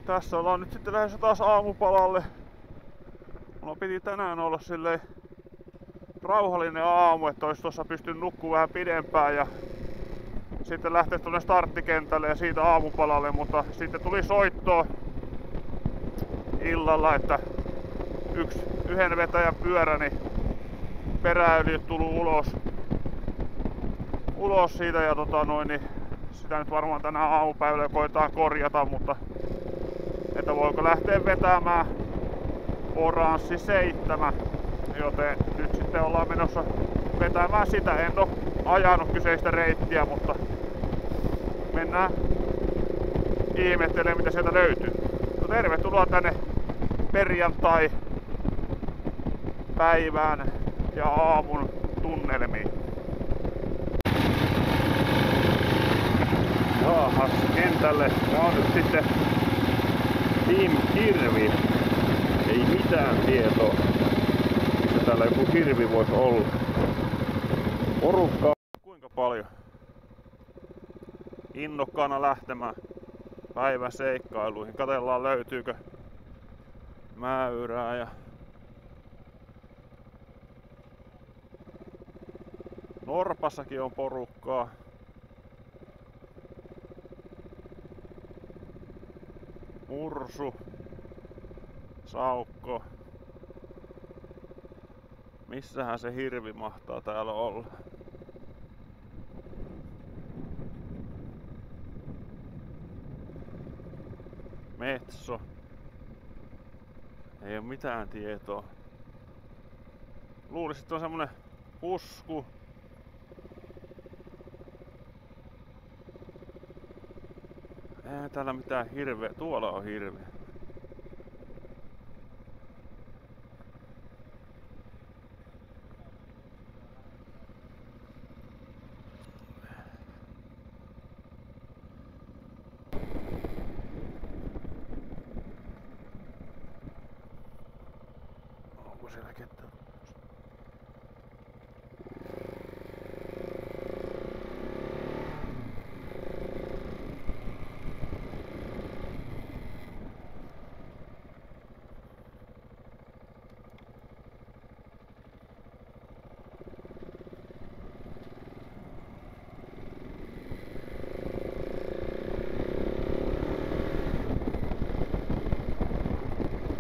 Tässä ollaan nyt sitten lähdössä taas aamupalalle. Mulla piti tänään olla silleen rauhallinen aamu, että olisi tuossa pystynyt nukkumaan vähän pidempään ja sitten lähteä tuonne starttikentälle ja siitä aamupalalle, mutta sitten tuli soitto illalla, että yhden vetäjän pyöräni peräyli tullut ulos siitä ja niin sitä nyt varmaan tänään aamupäivällä koetaan korjata, mutta että voiko lähteä vetämään oranssi 7, joten nyt sitten ollaan menossa vetämään sitä. En oo ajanut kyseistä reittiä, mutta mennään ihmettelemään mitä sieltä löytyy. No tervetuloa tänne perjantai päivään ja aamun tunnelmiin. Jaahas, kentälle. Tää on nyt sitten Team Hirvi. Ei mitään tietoa, missä täällä joku hirvi voisi olla. Porukkaa kuinka paljon? Innokkaana lähtemään päivän seikkailuihin. Katsellaan löytyykö mäyrää ja Norpassakin on porukkaa. Mursu, saukko. Missähän se hirvi mahtaa täällä olla? Metso. Ei oo mitään tietoa. Luulisin, että on semmonen pusku. Ei täällä mitään hirveä. Tuolla on hirveä. Onko siellä ketään?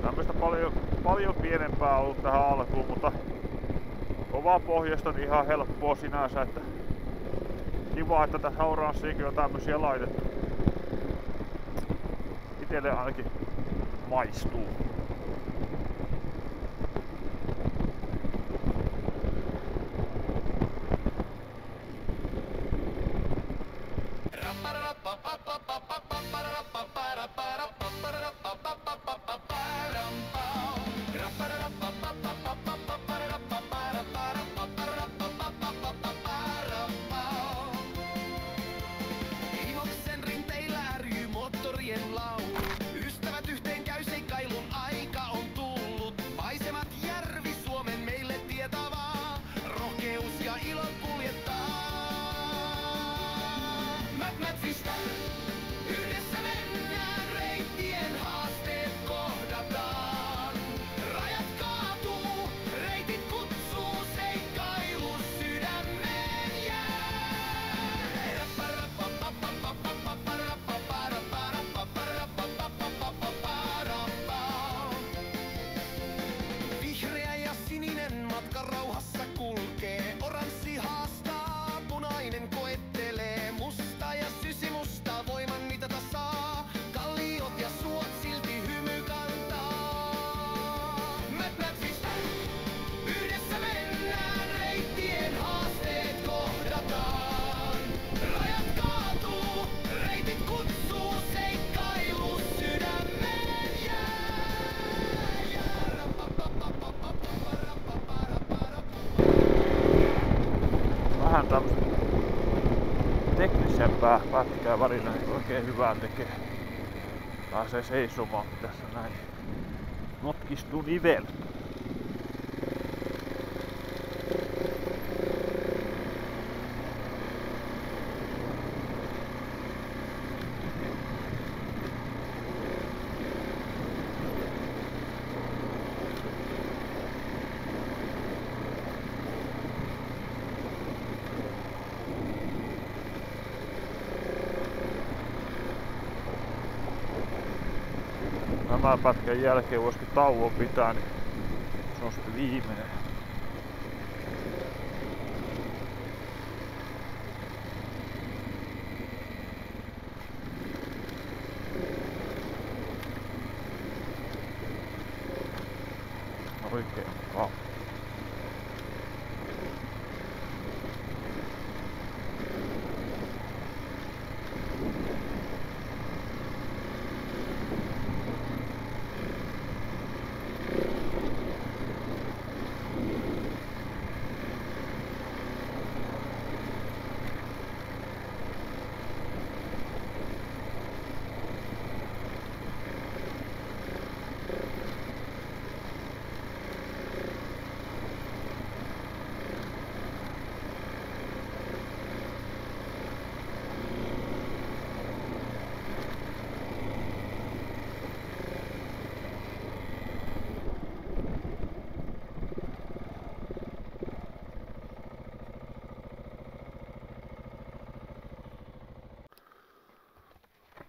Tämmöistä paljon pienempää on ollut tähän alkuun, mutta kovaa pohjasta niin ihan helppoa sinänsä, että kiva, että tässä oranssiinkin on tämmösiä laitettu. Itelle ainakin maistuu. Vähän tämmöstä teknisempää pätkää välillä, niin oikein hyvää tekee. Pääsee seisomaan tässä näin. Notkistuu nivel. Tämän pätkän jälkeen voisikin tauon pitää, niin se on sitten viimeinen. Oikein vau.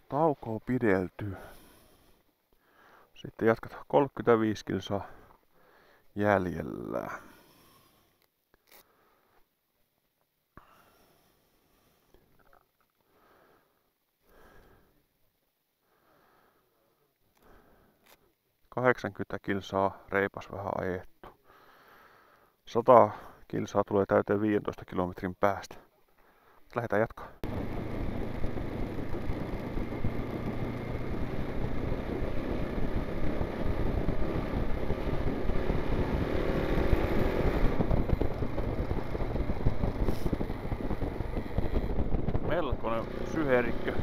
Taukoa pideltyy. Sitten jatketaan 35 kilsaa jäljellä. ...80 kilsaa reipas vähän ajettu. 100 kilsaa tulee täyteen 15 kilometrin päästä. Lähdetään jatkaa. Melkoinen syherikkö.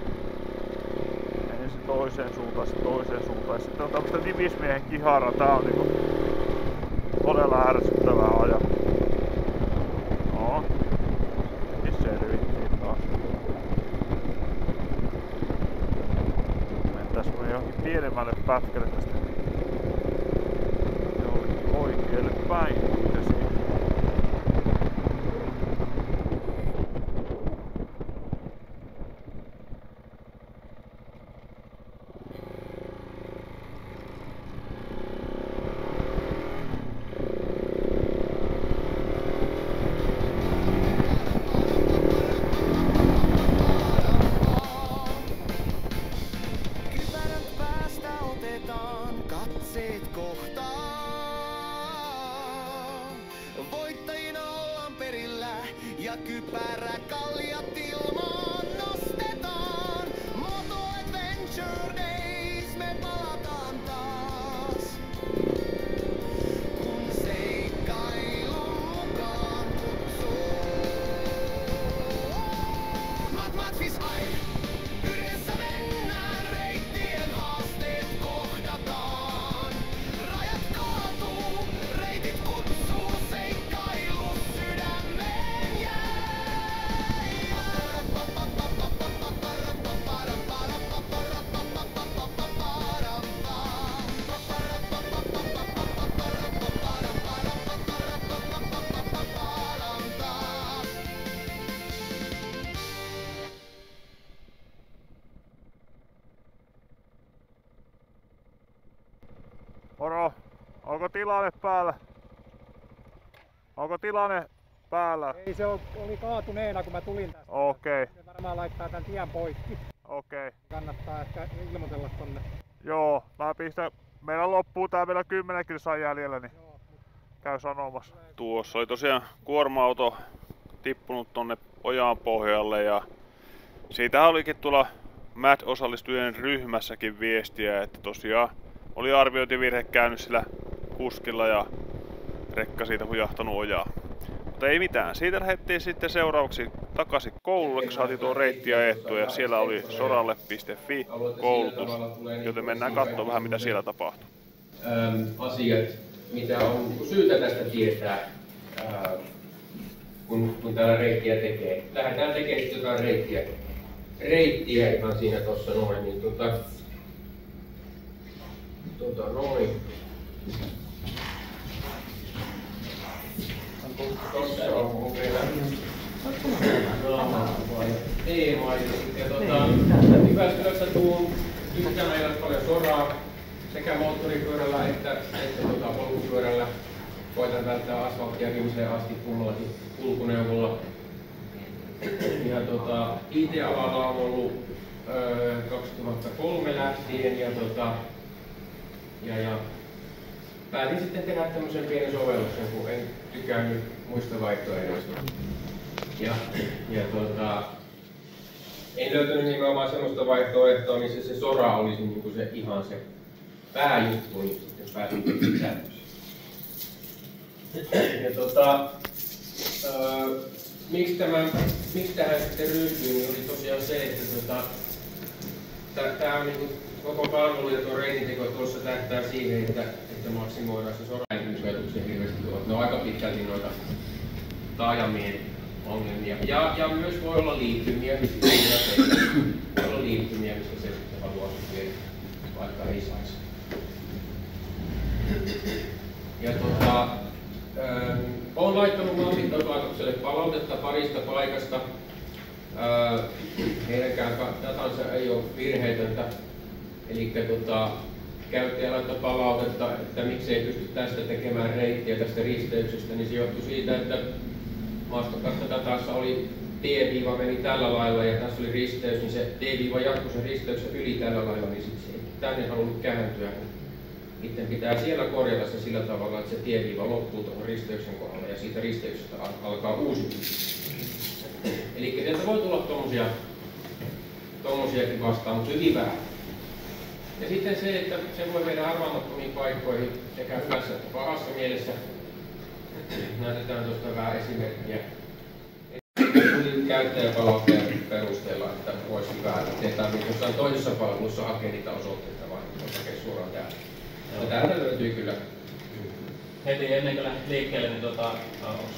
Ensin toiseen suuntaan, sitten toiseen suuntaan. Sitten on tämmöstä nimismiehen kihara. Tää on niinku todella ärsyttävää ajaa. No, niin selvittiin taas. Mentäis me johonkin pienemmälle pätkälle tästä jollekin oikealle päin. Ja kypärä kaljat ilmaan nostetaan. Moto Adventure Days, me palataan taas. Kun seikkailun mukaan kutsuu. Matmatfis aina, yhdessä mennään, reittien haasteet kohdataan. Rajat kaatuu, reitit kutsuu, seikkailu sydämeen. Moro, onko tilanne päällä? Onko tilanne päällä? Ei, se oli kaatuneena kun mä tulin tästä. Okei. Se varmaan laittaa tän tien poikki. Okei. Kannattaa ehkä ilmoitella tonne. Joo, mä pistän. Meillä loppuu tää vielä 10 kilsaa jäljellä, niin Joo, käy sanomassa. Tuossa oli tosiaan kuorma-auto tippunut tonne ojan pohjalle ja siitä olikin tuolla MAD-osallistujien ryhmässäkin viestiä, että tosiaan oli arviointivirhe käynyt sillä kuskilla ja rekka siitä hujahtanut ojaa. Mutta ei mitään, siitä lähdettiin sitten seuraavaksi takaisin koululle, kun saatiin tuo reitti ajettua ja siellä oli soralle.fi koulutus, joten mennään katsomaan vähän mitä siellä tapahtuu. Asiat, mitä on syytä tästä tietää, kun täällä reittiä tekee. Lähdetään tekemään jotain reittiä ihan siinä tossa noin, niin noin. Tossa on mun vielä Teema ja Jyväskylässä tuun tykkään meillä paljon soraa. sekä moottoripyörällä että polkupyörällä. Koitan välttää asfalttia viimeiseen asti kummallakin kulkuneuvolla. Ja IT-alalla on ollut 2003 lähtien ja päätin sitten tehdä tämmöisen pienen sovelluksen, kun en tykännyt muista vaihtoehdoista. En löytänyt nimenomaan semmoista vaihtoehtoa, missä se sora olisi niin kuin se ihan se pääjuttu, niin sitten päätin sisältössä. Miksi tähän sitten ryhtyin, niin oli tosiaan se, että tämä on niin koko palvelu ja tuo reitinteko tuossa tähtää siihen, että maksimoidaan se soraintumisoituksen hirveästi tuot. Ne on aika pitkälti noita taajamien ongelmia. Ja myös voi olla liittymiä, mistä se sitten haluaa viedä, vaikka ei saisi. Ja olen laittanut maanmittauslaitokselle palautetta parista paikasta. Heidänkään datansa ei ole virheetöntä. Eli käyttäjä laittoi palautetta, että miksei pysty tästä tekemään reittiä tästä risteyksestä, niin se johtui siitä, että maastokarttadatassa oli tieviiva meni tällä lailla ja tässä oli risteys, niin se tieviiva jatkui sen risteyksen yli tällä lailla, niin sitten se ei tänne halunnut kääntyä. Sitten pitää siellä korjata se sillä tavalla, että se tieviiva loppuu tuohon risteyksen kohdalla ja siitä risteyksestä alkaa uusi. Eli sieltä voi tulla tommosiakin vastaan, mutta hyvin vähän. Ja sitten se, että se voi viedä arvaamattomiin paikkoihin sekä hyvässä että pahassa mielessä. Näytetään tuosta vähän esimerkkiä. Tuli käyttäjäpalautteen perusteella, että olisi hyvä, että ei tarvitse jossain toisessa palvelussa hakea niitä osoitteita, vaan hakea suoraan täällä. Ja täältä löytyy kyllä. Heti ennen kuin lähdet liikkeelle, niin onko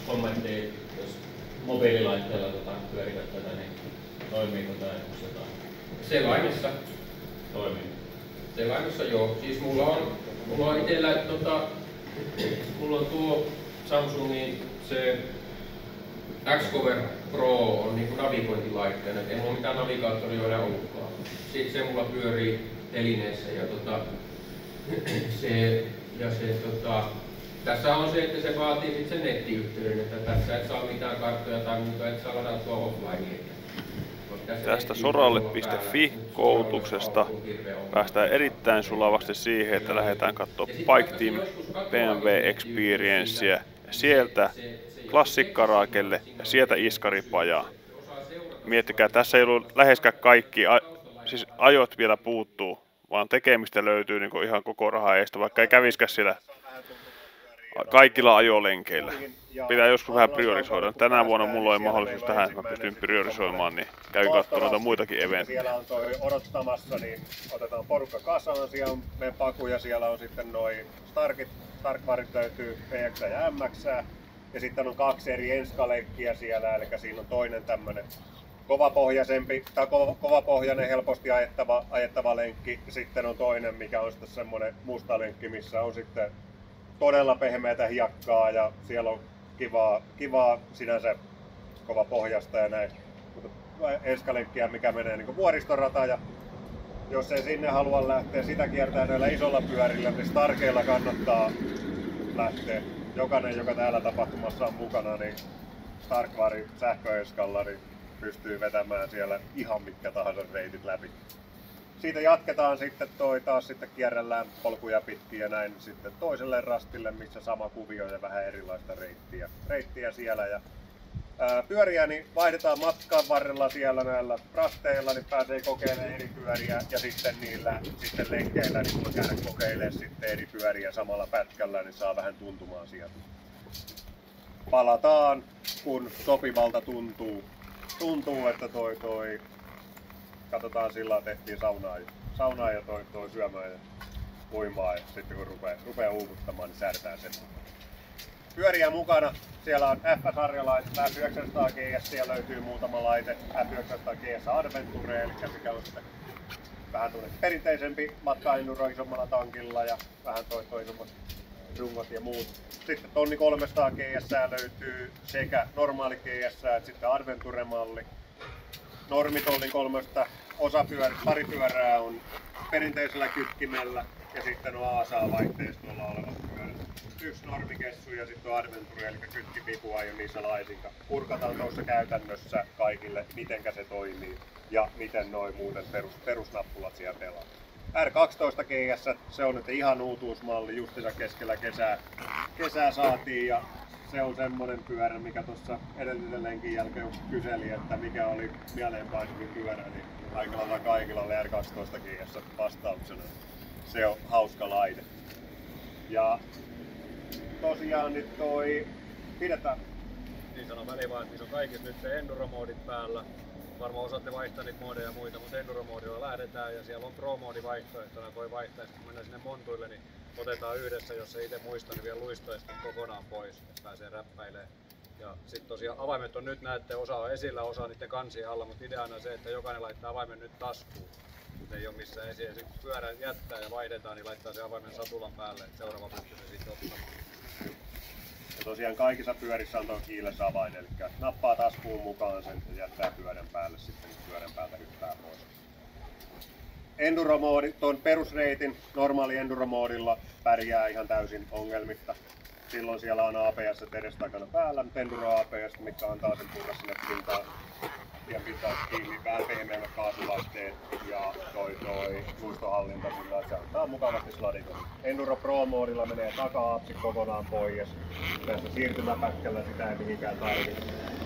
kommenttia, jos mobiililaitteella pyörität tätä, niin toimiiko tämä jotain? Selaimessa. Toimii. Selaimessa joo. Siis mulla on itsellä mulla on tuo Samsungin se Xcover Pro on niinku navigointilaitteena, ei mulla mitään navigaattoria ole ollutkaan. Sitten se mulla pyörii telineessä ja tässä on se, että se vaatii sit sen nettiyhteyden, että tässä et saa mitään karttoja tai muuta, et saa ladata offline. Tästä soralle.fi-koulutuksesta päästään erittäin sulavasti siihen, että lähdetään katsoa Bike Team BMW Experiencea ja sieltä Classic Garagelle ja sieltä Iskaripajaa. Miettikää, tässä ei ollut läheskään kaikki, siis ajot vielä puuttuu, vaan tekemistä löytyy niin ihan koko raha eestä, vaikka ei käviskään siellä kaikilla ajolenkeillä. Pitää joskus vähän priorisoida. Tänä vuonna mulla ei mahdollisuus tähän, että mä pystyn priorisoimaan, niin käyn katsomaan noita muitakin eventtejä. Siellä on toi odottamassa, niin otetaan porukka kasaan. Siellä on meidän pakuja, siellä on sitten noi Starkvarit löytyy PX ja MX. Ja sitten on 2 eri enskalenkkiä siellä, eli siinä on toinen tämmönen kovapohjainen, helposti ajettava lenkki. Sitten on toinen, mikä on sitten semmonen musta lenkki, missä on sitten todella pehmeätä hiekkaa ja siellä on kivaa sinänsä kovapohjasta ja näin. Mutta enskalenkkiä, mikä menee niin vuoristorata ja jos ei sinne halua lähteä sitä kiertää näillä isolla pyörillä, niin Starkeilla kannattaa lähteä. Jokainen, joka täällä tapahtumassa on mukana, niin Starkvari sähköenskalla niin pystyy vetämään siellä ihan mitkä tahansa reitit läpi. Siitä jatketaan sitten taas sitten kierrellään polkuja pitkin ja näin sitten toiselle rastille, missä sama kuvio ja vähän erilaista reittiä siellä. Ja pyöriä niin vaihdetaan matkan varrella siellä näillä rasteilla, niin pääsee kokeilemaan eri pyöriä ja sitten niillä lenkeillä niin voi käydä kokeilemaan sitten eri pyöriä samalla pätkällä, niin saa vähän tuntumaan sieltä. Palataan, kun sopivalta tuntuu, että katsotaan sillä tehtiin saunaa ja toi syömään ja uimaa ja sitten kun rupeaa uuvuttamaan, niin säädetään sen. Pyöriä mukana. Siellä on F-sarjalaiset, F900 GS, siellä löytyy muutama laite. F900 GS Adventure, eli mikä on sitten vähän perinteisempi matka-enduro isommalla tankilla ja vähän isommat rungot ja muut. Sitten tonni 300 GS löytyy sekä normaali GS että sitten Adventure-malli. Normitolli 300 paripyörää on perinteisellä kytkimellä Ja sitten on ASA-vaihteistolla olevat pyörät. Yksi normikessu ja sitten on Adventure, eli kytkipipua ei ole niissä laisinkaan. Purkataan tuossa käytännössä kaikille, mitenkä se toimii ja miten noin muuten perusnappulat siellä pelaa. R12 GS, se on nyt ihan uutuusmalli, justiinsa keskellä kesää saatiin ja se on semmonen pyörä, mikä tuossa edellisen lenkin jälkeen kyseli, että mikä oli mieleenpainuvin pyörä, niin aika lailla kaikilla oli R12 GS vastauksena. Se on hauska laite. Ja tosiaan nyt pidetään. Niin sanon väliin vaan, että niissä on kaikissa nyt se enduro-moodit päällä. Varmaan osaatte vaihtaa niitä modeja ja muita, mutta enduro-moodilla lähdetään ja siellä on pro-moodi vaihtoehtona. Voi vaihtaa, kun mennään sinne montuille, niin otetaan yhdessä, jos ei itse muista, niin vielä luistoista kokonaan pois, että pääsee räppäilemään. Ja sitten tosiaan avaimet on nyt, näette, osa on esillä, osa on niiden kansien alla, mutta ideana on se, että jokainen laittaa avaimen nyt taskuun. Ei ole missään esiin. Ja pyörän jättää ja vaihdetaan, niin laittaa se avaimen satulan päälle, että seuraava pystyy se sitten ottamaan. Ja tosiaan kaikissa pyörissä on tuo kiilessä avain, eli nappaa taskuun mukaan sen ja jättää pyörän päälle, sitten pyörän päältä hyppää pois. Enduro-moodi, tuon perusreitin normaali Enduro-moodilla pärjää ihan täysin ongelmitta. Silloin siellä on APS edestakana päällä, mutta Enduro APS, mikä antaa sen purra sinne pintaan ja pitää kiinni vähän pehmeämmät kaasuvasteet ja toi luistohallinta sillä, että se antaa mukavasti sladikon. Enduro Pro-moodilla menee taka-apsi kokonaan pois. Tässä siirtymäpätkällä sitä ei mihinkään tarvitse.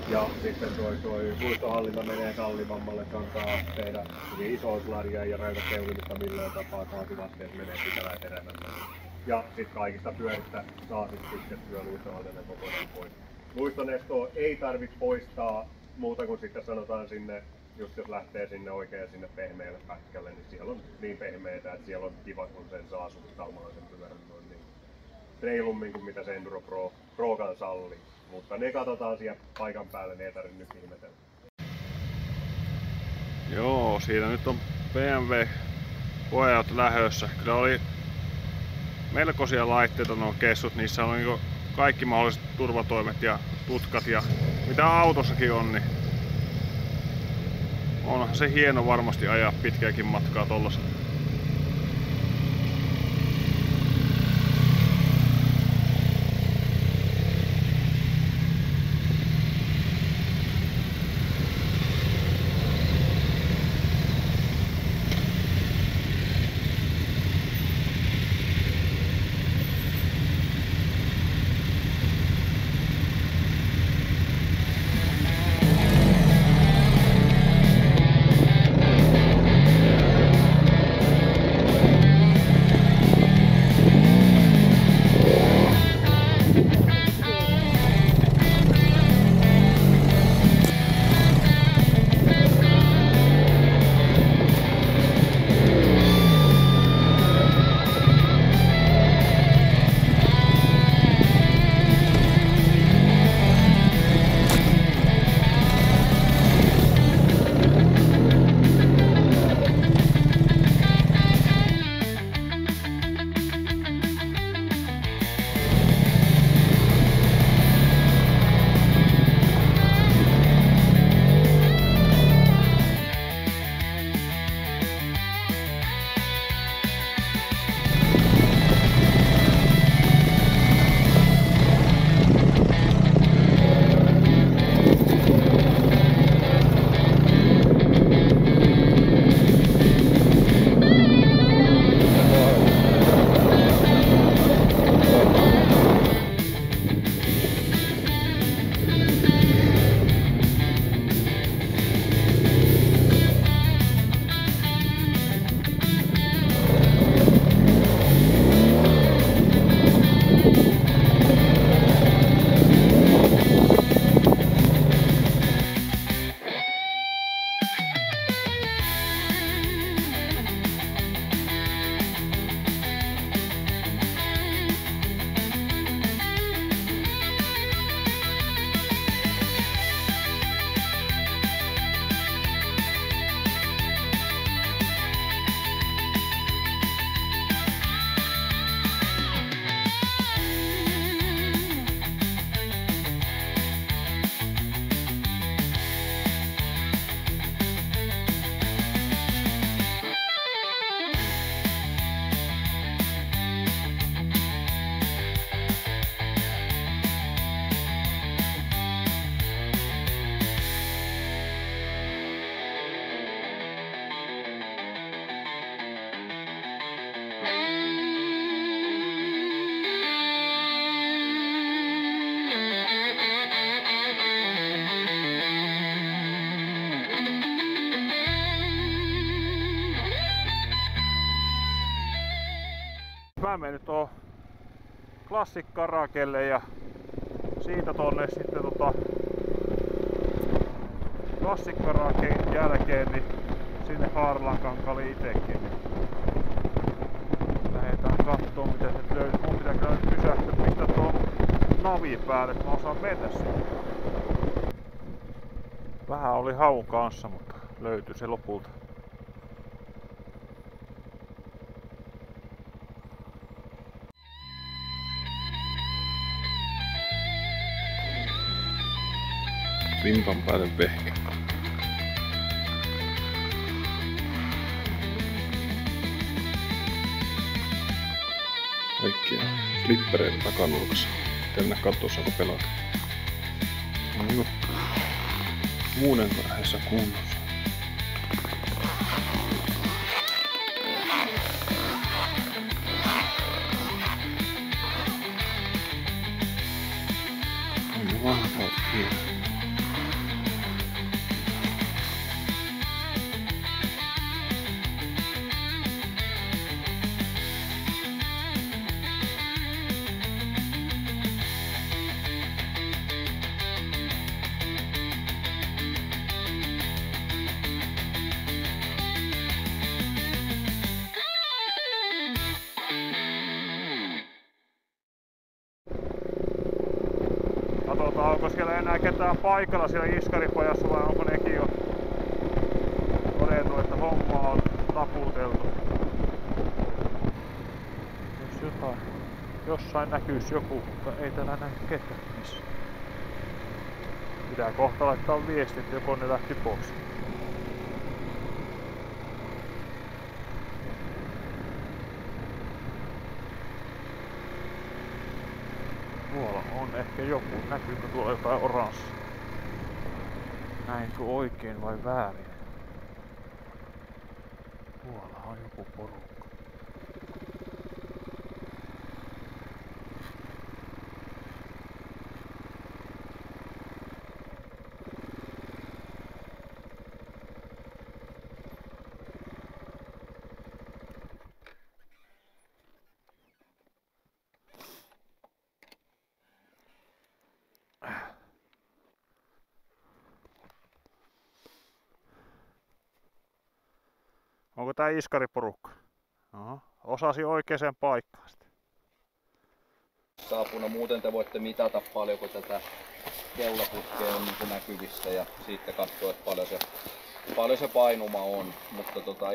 Ja sitten toi luistohallinta menee sallivammalle, se antaa tehdä hyvin isoa sladia ja rajoita keulimista millään tapaa, kaasuvasteet menee pitää terävämmälle. Ja sitten kaikista pyöristä saa sitten kytkettyä luistohallinnan kokonaan pois. Luistonestoa ei tarvitse poistaa muuta kuin sitten sanotaan sinne, just jos lähtee sinne oikein sinne pehmeälle pätkälle, niin siellä on niin pehmeitä, että siellä on kiva, kun sen saa suhtaumaan sen pyörän noin niin reilummin kuin mitä se Enduro Prokaan sallii. Mutta ne katsotaan siellä paikan päälle, ne ei tarvitse nyt ihmetellä. Joo, siinä nyt on BMW-pojat lähössä. Kyllä oli melkoisia laitteita nuo kessut, niissä on niin kaikki mahdolliset turvatoimet ja tutkat ja mitä autossakin on, niin onhan se hieno varmasti ajaa pitkääkin matkaa tollasella. Mä menen nyt tuohon Classic Karakelle ja siitä tonne sitten Classic Karaken jälkeen niin sinne Haarlankankaalle itekin. Lähdetään kattoo mitä se löytyy. Mun pitää kyllä nyt pysähtyä pistää tuon navi päälle, että mä osaan mennä sinne. Vähän oli haun kanssa, mutta löytyi se lopulta. Vimpan päälle vehkä. Kaikkia flippereitä takanurkassa. Tänne katsoa saako pelata. On jo muuden kahdessa kunnossa. On vahvaa. Katsotaan, onko siellä enää ketään paikalla siellä iskaripajassa vai onko nekin jo todennut, että homma on taputeltu. Jos jossain näkyisi joku, mutta ei täällä näy ketään missään. Pitää kohta laittaa viesti, että joko ne lähti pois. Tuolla on ehkä joku. Näkyykö tuolla jotain oranssia? Näinkö oikein vai väärin? Tuolla on joku porukka. Onko tää iskariporukka? Aha. Osasi oikeaan paikkaan sitten. Saapuna muuten te voitte mitata paljonko tätä keulaputkea on niin näkyvissä ja siitä katsoa, että paljon se painuma on, mutta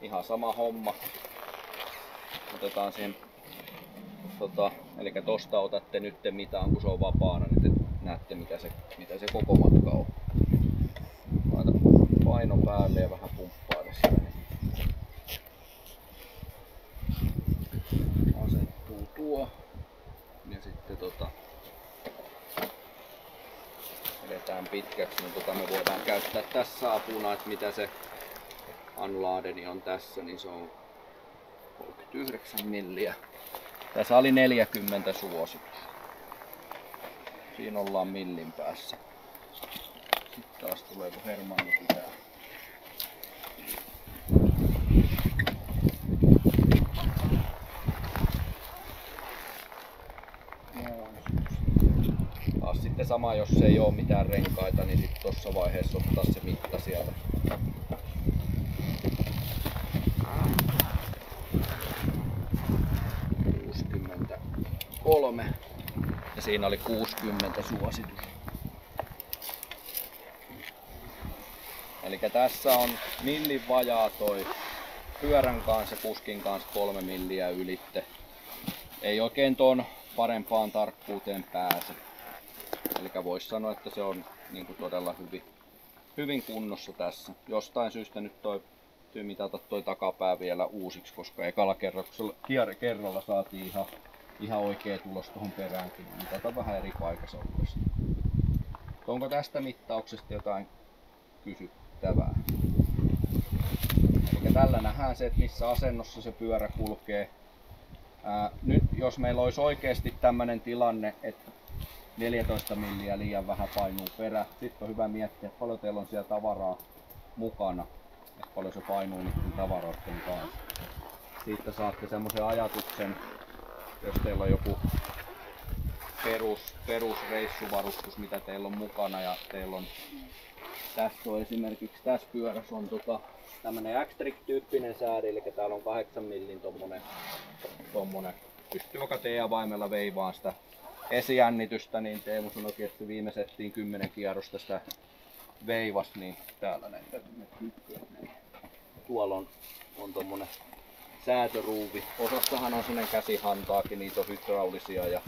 ihan sama homma. Otetaan siihen, eli tosta otatte nyt mitaan, kun se on vapaana, niin te näette mitä se koko matka on. Laita paino päälle ja vähän pumppaile sitä. Asettuu tuo ja sitten edetään pitkäksi, niin me voidaan käyttää tässä apuna, että mitä se Unladeni on tässä, niin se on 39 milliä. Tässä oli 40 suositus. Siinä ollaan millin päässä. Sitten taas tulee kun Hermanni pitää. Taas sitten sama, jos ei oo mitään renkaita, niin sitten tossa vaiheessa ottaa se mitta sieltä. Ja siinä oli 60 suositus. Eli tässä on millin vajaa toi pyörän kanssa, kuskin kanssa 3 milliä ylitte. Ei oikein ton parempaan tarkkuuteen pääse. Eli voisi sanoa, että se on niin kuin todella hyvin kunnossa tässä. Jostain syystä nyt täytyy mitata toi takapää vielä uusiksi, koska ekalla kerralla saatiin ihan oikea tulos tuohon peräänkin. Mitata vähän eri paikassa ollessa. Onko tästä mittauksesta jotain kysyttävää? Eli tällä nähdään se, että missä asennossa se pyörä kulkee. Nyt jos meillä olisi oikeasti tämmöinen tilanne, että 14 milliä liian vähän painuu perä, sitten on hyvä miettiä, että paljon teillä on siellä tavaraa mukana, että paljon se painuu niiden tavaroiden kanssa. Siitä saatte semmoisen ajatuksen, jos teillä on joku perusreissuvarustus, mitä teillä on mukana, ja teillä on tässä on esimerkiksi tässä pyörässä on tämmönen X-Trick-tyyppinen sääri, eli täällä on 8 millin tommonen pystyy joka T-avaimella veivaan sitä esijännitystä, niin Teemu sanoikin, että viime settiin 10 kierrosta sitä veivas, niin täällä näitä niin tuolla on tommonen säätöruuvi. Osassahan on sellainen käsihantaakin, niitä on hydraulisia ja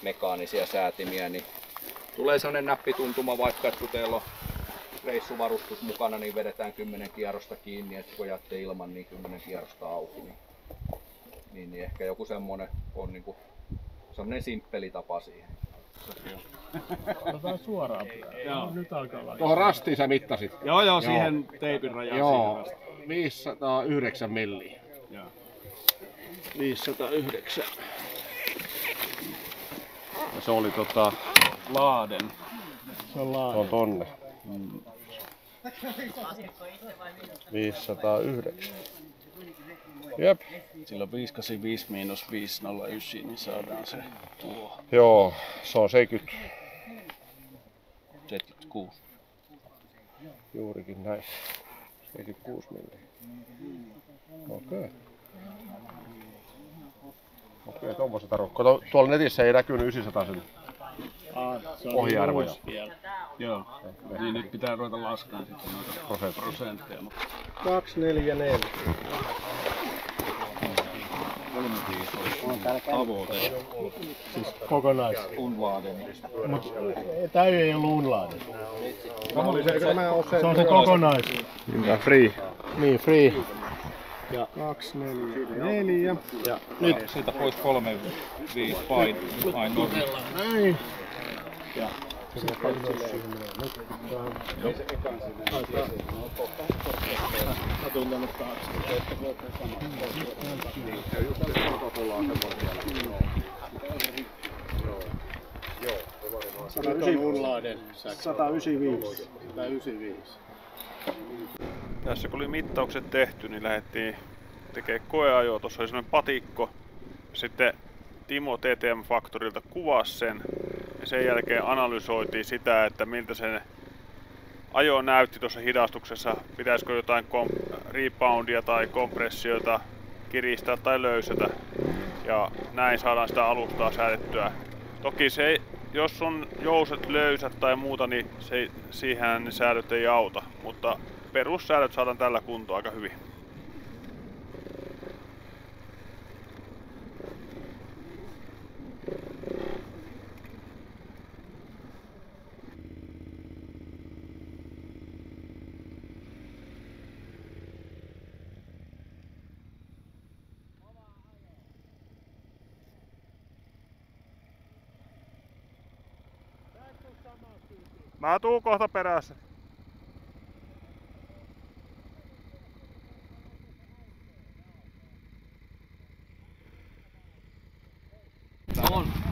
mekaanisia säätimiä, niin tulee sellainen näppituntuma, vaikka että kun teillä on reissuvarustus mukana, niin vedetään 10 kierrosta kiinni, että kun jäätte ilman, niin 10 kierrosta auki. Niin ehkä joku semmonen on niinku semmonen simppeli tapa siihen. Otetaan suoraan. Joo. Nyt alkaa olla. Tuohon rastiin sä mittasit? Joo, siihen teipin rajaan. Joo, 509 milliä. Joo. 509. Ja se oli Laaden. Se on tonne. 509. Jep. Silloin 585 miinus 509, niin saadaan se tuo. Joo, se on 76. Juurikin näin. 76 milliä. Okei. Okei, tommoista tarkoittaa. Tuolla netissä ei näkynyt 900 sen ohiarvoja. Joo. Niin nyt pitää ruveta laskaan sitten noita prosentteja. 244. 35 on tavoite. Siis kokonais. Unlaaden. Mut tää ei ollut Unlaaden. Se on se kokonais. Niin, free. Niin, free. Ja 244. Ja nyt siitä pois 35 painoa. Näin. Ja Unlaaden 195. Tässä kun oli mittaukset tehty, niin lähdettiin tekemään koeajoa. Tuossa oli sellainen patikko. Sitten Timo TTM Factorilta kuvasi sen. Ja sen jälkeen analysoitiin sitä, että miltä sen ajo näytti tuossa hidastuksessa. Pitäisikö jotain reboundia tai kompressiota kiristää tai löysätä. Ja näin saadaan sitä alustaa säädettyä. Toki se, jos on jouset löysät tai muuta, niin siihen ne säädöt ei auta. Mutta perussäädöt saadaan tällä kuntoon aika hyvin. Mä tuun kohta perässä.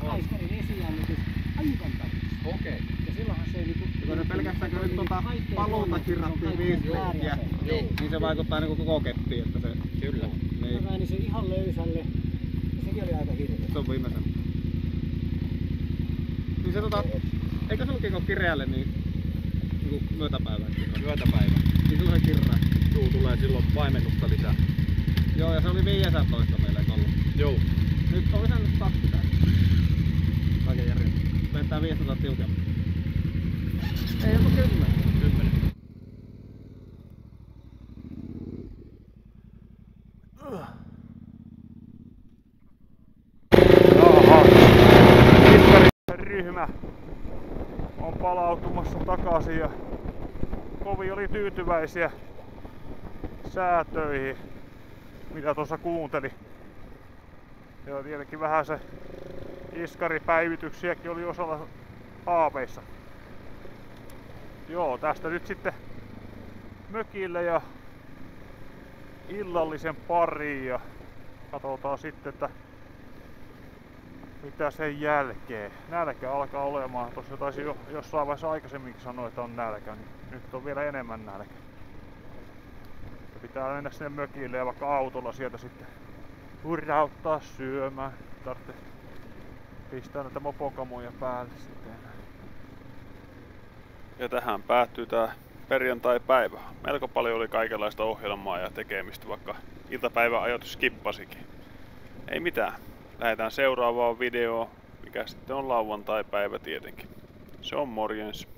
Aiskarin esijännitys aivan tarkasti. Okei. Ja silloinhan se ei niinku... Kun ne pelkästään kun nyt paluuta kirrattiin 5 lenkkiä, niin se vaikuttaa niinku koko kettiin, että se... Kyllä. Mä väänin sen ihan löysälle. Ja sekin oli aika hirveä. Se on viimeisen. Niin se eikö se lukiko kireälle niin myötäpäivään? Myötäpäivä. Niin silloin se kirraa. Juu, tulee silloin vaimennusta lisää. Joo, ja se oli 15 meillä ollut. Joo. Nyt on lisännyt 20. Kaiken järjen. Lentää 500 tiukemmin. Ei joku 10. 10. Ryhmä on palautumassa takaisin ja kovin oli tyytyväisiä säätöihin, mitä tuossa kuunteli. Ja tietenkin vähän se iskaripäivityksiäkin oli osalla haaveissa. Joo, tästä nyt sitten mökille ja illallisen pariin ja katsotaan sitten, että mitä sen jälkeen. Nälkä alkaa olemaan. Tuossa taisi jo jossain vaiheessa aikaisemminkin sanoa, että on nälkä, niin nyt on vielä enemmän nälkä. Ja pitää mennä sinne mökille ja vaikka autolla sieltä sitten hurrauttaa syömään. Tarvitsee pistää näitä mopokamoja päälle sitten. Ja tähän päättyy tää perjantai-päivä. Melko paljon oli kaikenlaista ohjelmaa ja tekemistä, vaikka iltapäivän ajat skippasikin. Ei mitään. Lähdetään seuraavaan videoon, mikä sitten on lauantai-päivä tietenkin. Se on morjens.